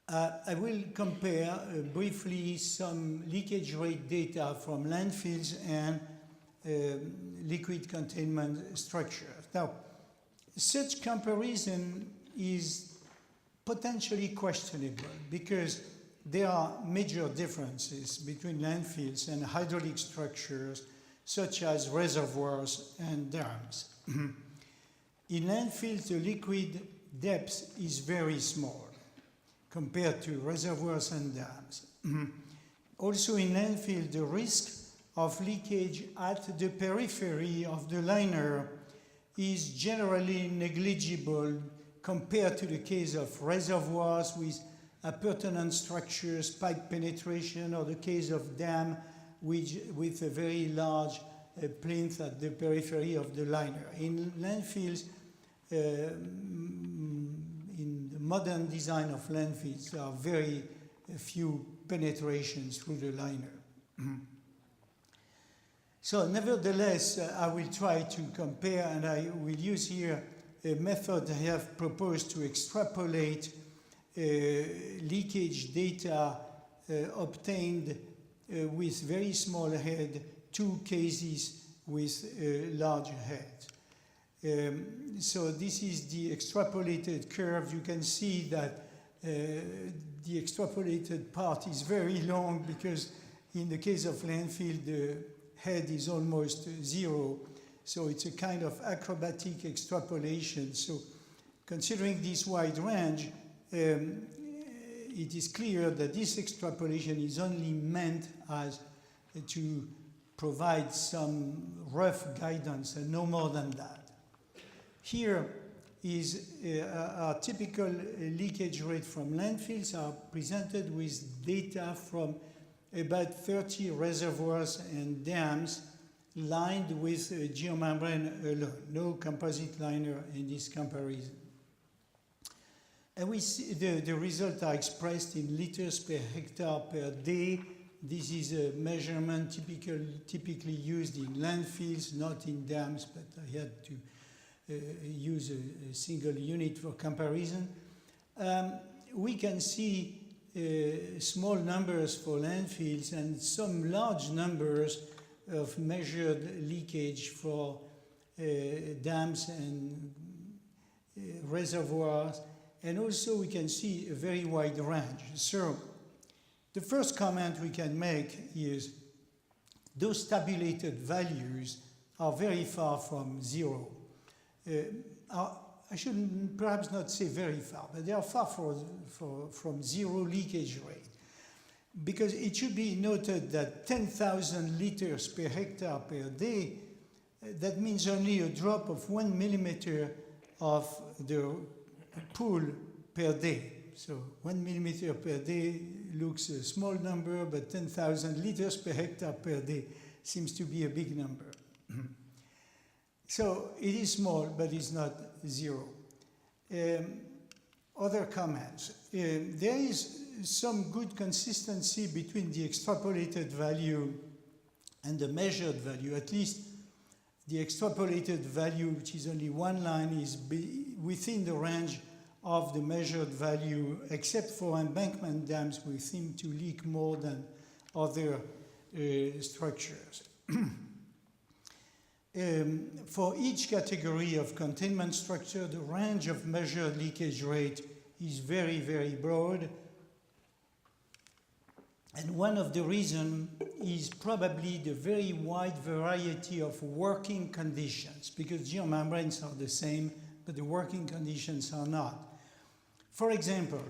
I will compare briefly some leakage rate data from landfills and liquid containment structures. Now, such comparison is potentially questionable because there are major differences between landfills and hydraulic structures such as reservoirs and dams. In landfills, the liquid depth is very small compared to reservoirs and dams. Also in landfill, the risk of leakage at the periphery of the liner is generally negligible compared to the case of reservoirs with appurtenant structures, pipe penetration, or the case of dam with a very large plinth at the periphery of the liner. In landfills, in the modern design of landfills, there are very few penetrations through the liner. So nevertheless, I will try to compare, and I will use here a method I have proposed to extrapolate leakage data obtained with very small head, two cases with large heads. So this is the extrapolated curve. You can see that the extrapolated part is very long because in the case of landfill, the head is almost zero. So it's a kind of acrobatic extrapolation. So considering this wide range, it is clear that this extrapolation is only meant as to provide some rough guidance and no more than that. Here is our typical leakage rate from landfills are presented with data from about 30 reservoirs and dams lined with geomembrane alone, no composite liner in this comparison. And we see the results are expressed in liters per hectare per day. This is a measurement typically used in landfills, not in dams, but I had to use a single unit for comparison. We can see small numbers for landfills and some large numbers of measured leakage for dams and reservoirs, and also we can see a very wide range. So the first comment we can make is those tabulated values are very far from zero. I should perhaps not say very far, but they are far from zero leakage rate. Because it should be noted that 10,000 liters per hectare per day, that means only a drop of 1 millimeter of the pool per day. So 1 millimeter per day looks a small number, but 10,000 liters per hectare per day seems to be a big number. So it is small, but it's not zero. Other comments. There is some good consistency between the extrapolated value and the measured value. At least the extrapolated value, which is only one line, is within the range of the measured value, except for embankment dams, which seem to leak more than other structures. For each category of containment structure, the range of measured leakage rate is very, very broad. And one of the reasons is probably the very wide variety of working conditions, because geomembranes are the same, but the working conditions are not. For example,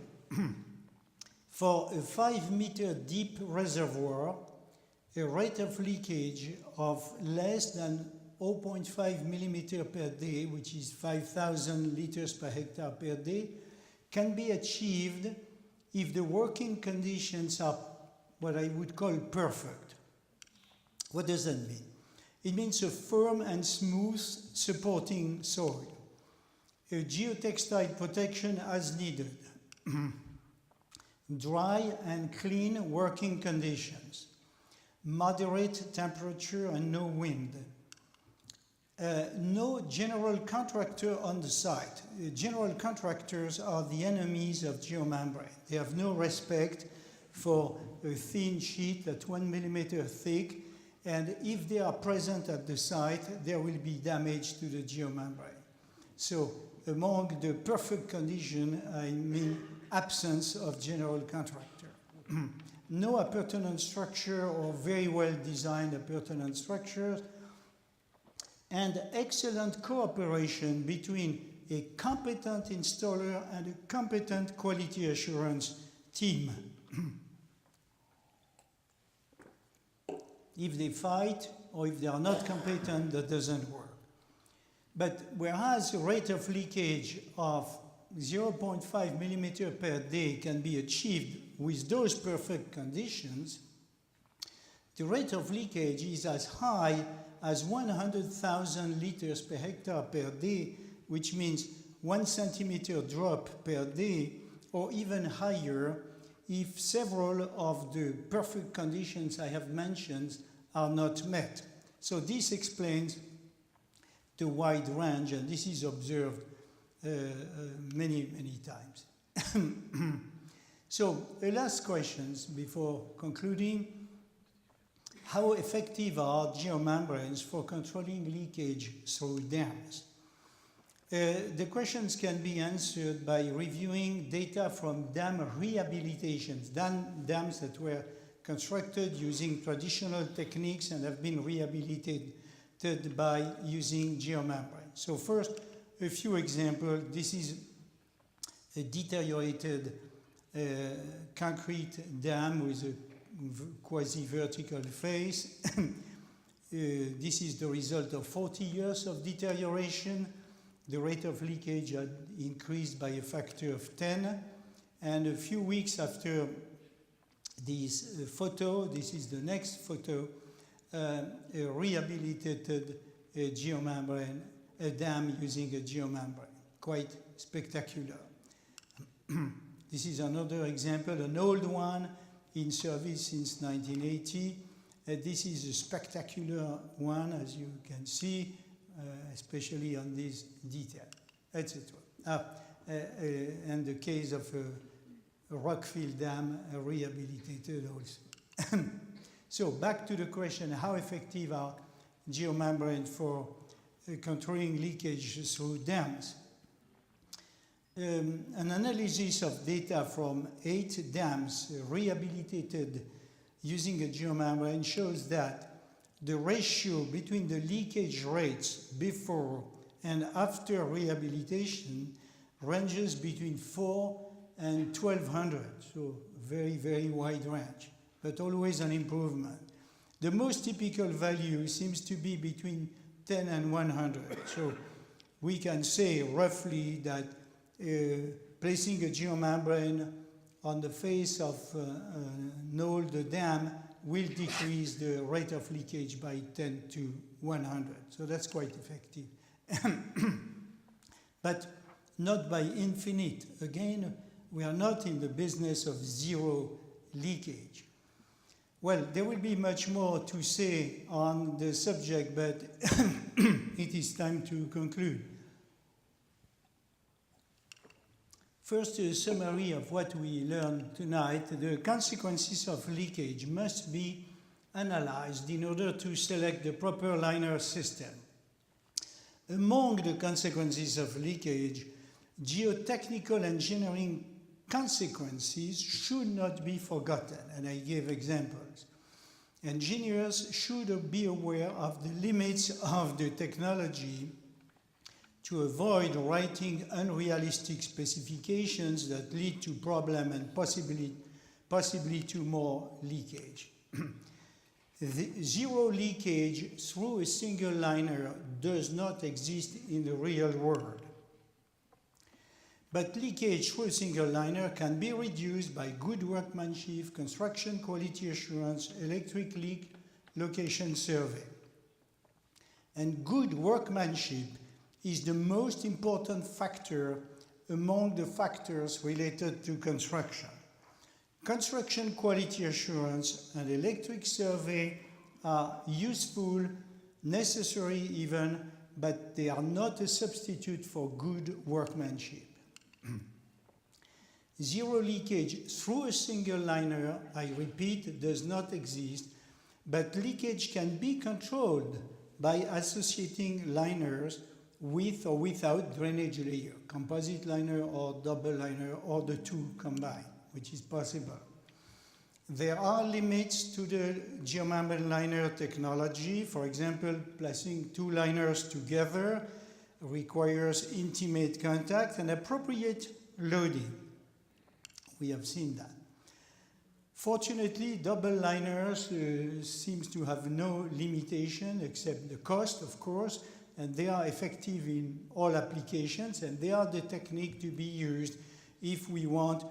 for a 5-meter deep reservoir, a rate of leakage of less than 0.5 millimeter per day, which is 5,000 liters per hectare per day, can be achieved if the working conditions are what I would call perfect. What does that mean? It means a firm and smooth supporting soil, a geotextile protection as needed, dry and clean working conditions, moderate temperature and no wind, no general contractor on the site. General contractors are the enemies of geomembrane. They have no respect for a thin sheet that's 1 millimeter thick, and if they are present at the site, there will be damage to the geomembrane. So among the perfect condition, I mean absence of general contractor. No appurtenant structure or very well designed appurtenant structures, and excellent cooperation between a competent installer and a competent quality assurance team. If they fight or if they are not competent, that doesn't work. But whereas a rate of leakage of 0.5 millimeter per day can be achieved with those perfect conditions, the rate of leakage is as high as 100,000 liters per hectare per day, which means 1 centimeter drop per day, or even higher if several of the perfect conditions I have mentioned are not met. So this explains the wide range, and this is observed many, many times. So the last questions before concluding. How effective are geomembranes for controlling leakage through dams? The questions can be answered by reviewing data from dam rehabilitations, dams that were constructed using traditional techniques and have been rehabilitated by using geomembrane. So first, a few examples. This is a deteriorated concrete dam with a quasi-vertical face. This is the result of 40 years of deterioration. The rate of leakage had increased by a factor of 10. And a few weeks after this photo, this is the next photo, a rehabilitated geomembrane, a dam using a geomembrane. Quite spectacular. This is another example, an old one in service since 1980. This is a spectacular one, as you can see, especially on this detail, etc. And the case of a Rockfield Dam rehabilitated also. So back to the question, how effective are geomembranes for controlling leakage through dams. An analysis of data from 8 dams rehabilitated using a geomembrane shows that the ratio between the leakage rates before and after rehabilitation ranges between 4 and 1200, so very, very wide range, but always an improvement. The most typical value seems to be between 10 and 100, so we can say roughly that placing a geomembrane on the face of an old dam will decrease the rate of leakage by 10 to 100. So that's quite effective. But not by infinite. Again, we are not in the business of zero leakage. Well, there will be much more to say on the subject, but it is time to conclude. First, a summary of what we learned tonight. The consequences of leakage must be analyzed in order to select the proper liner system. Among the consequences of leakage, geotechnical engineering consequences should not be forgotten, and I gave examples. Engineers should be aware of the limits of the technology to avoid writing unrealistic specifications that lead to problem and possibly to more leakage. The zero leakage through a single liner does not exist in the real world. But leakage through a single liner can be reduced by good workmanship, construction quality assurance, electric leak location survey. And good workmanship is the most important factor among the factors related to construction. Construction quality assurance and electric survey are useful, necessary even, but they are not a substitute for good workmanship. Zero leakage through a single liner, I repeat, does not exist, but leakage can be controlled by associating liners with or without drainage layer, composite liner or double liner, or the two combined, which is possible. There are limits to the geomembrane liner technology. For example, placing 2 liners together requires intimate contact and appropriate loading. We have seen that. Fortunately, double liners seems to have no limitation except the cost, of course, and they are effective in all applications, and they are the technique to be used if we want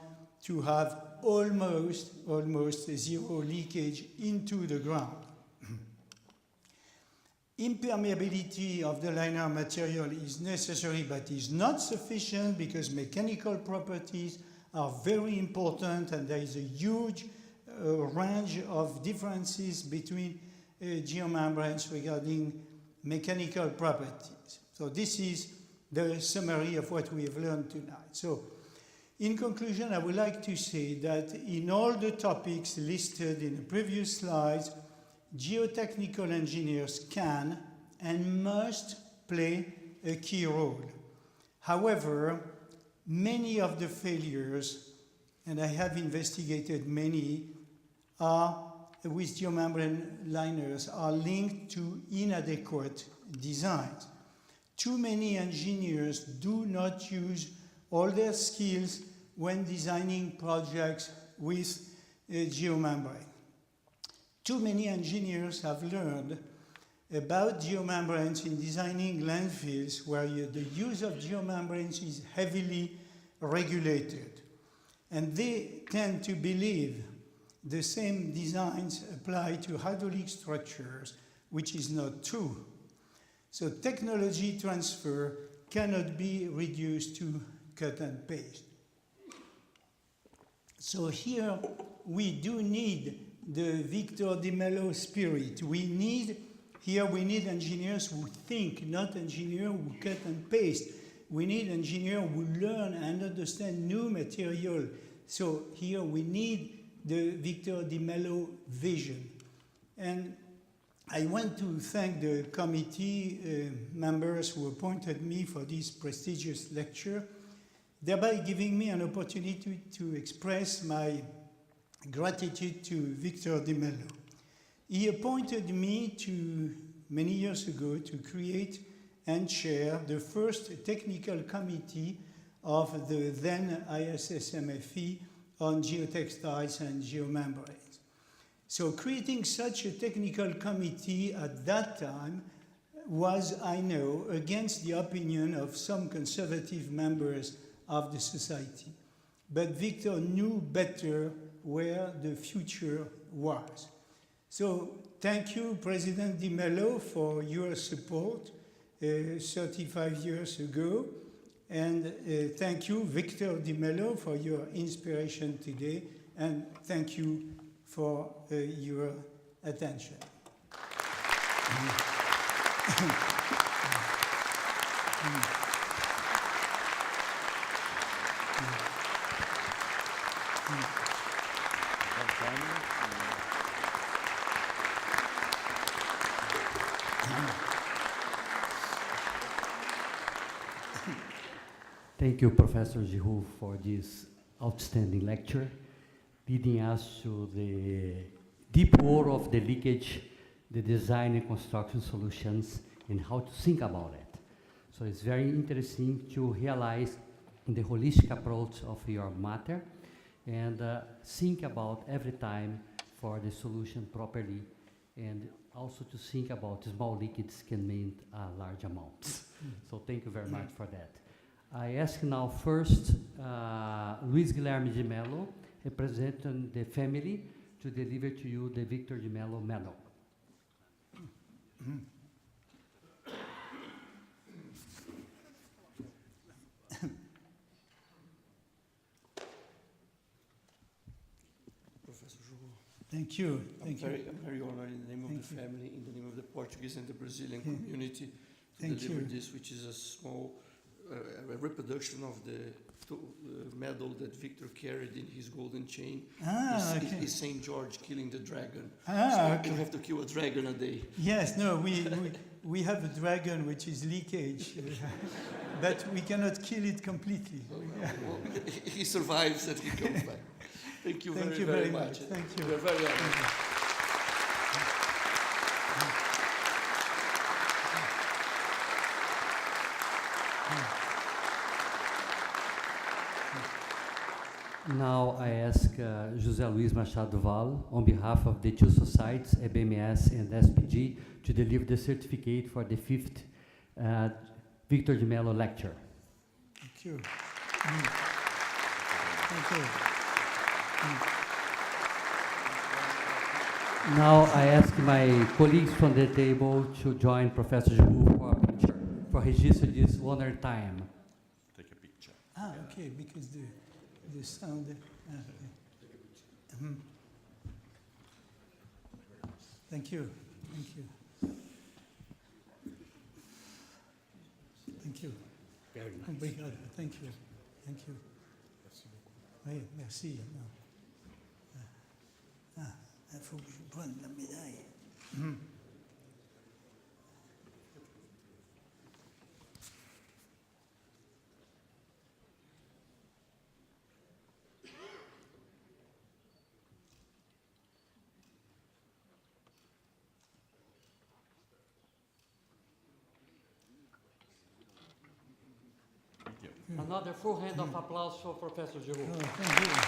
to have almost zero leakage into the ground. Impermeability of the liner material is necessary but is not sufficient because mechanical properties are very important, and there is a huge range of differences between geomembranes regarding mechanical properties. So this is the summary of what we have learned tonight. So in conclusion, I would like to say that in all the topics listed in the previous slides, geotechnical engineers can and must play a key role. However, many of the failures, and I have investigated many, with geomembrane liners are linked to inadequate designs. Too many engineers do not use all their skills when designing projects with geomembrane. Too many engineers have learned about geomembranes in designing landfills where the use of geomembranes is heavily regulated. And they tend to believe the same designs apply to hydraulic structures, which is not true. So technology transfer cannot be reduced to cut and paste. So here we do need the Victor de Mello spirit. We need engineers who think, not engineers who cut and paste. We need engineers who learn and understand new material. So here we need the Victor de Mello vision. And I want to thank the committee members who appointed me for this prestigious lecture, thereby giving me an opportunity to express my gratitude to Victor de Mello. He appointed me many years ago to create and chair the first technical committee of the then ISSMFE on geotextiles and geomembranes. So creating such a technical committee at that time was, I know, against the opinion of some conservative members of the society. But Victor knew better where the future was. So thank you, President de Mello, for your support 35 years ago. And thank you, Victor de Mello, for your inspiration today. And thank you for your attention. Thank you, Professor Giroud, for this outstanding lecture, leading us to the deep war of the leakage, the design and construction solutions, and how to think about it. So it's very interesting to realize the holistic approach of your matter and think about every time for the solution properly, and also to think about small leakages can mean large amounts. So thank you very much for that. I ask now first Luis Guilherme de Mello, representing the family, to deliver to you the Victor de Mello medal. Professor Giroud. Thank you. I'm very honored in the name of the family, in the name of the Portuguese and the Brazilian community to deliver this, which is a small a reproduction of the medal that Victor carried in his golden chain. Is St. George killing the dragon. So you have to kill a dragon a day. Yes, no, we have a dragon which is leakage, but we cannot kill it completely. Well, he survives and he comes back. Thank you Thank you very much. Thank you. We're very honored. Now I ask José Luis Machado Val, on behalf of the two societies, EBMS and SPG, to deliver the certificate for the 5th Victor de Mello lecture. Thank you. Thank you. Now I ask my colleagues from the table to join Professor Giroud for a picture, for register this one at a time. Take a picture. Okay, because the sound. Thank you. Thank you. Thank you. Obrigado. Thank you. Thank you. Oui, merci. Il faut que je prenne la médaille. Another full hand of applause for Professor Giroud. Thank you.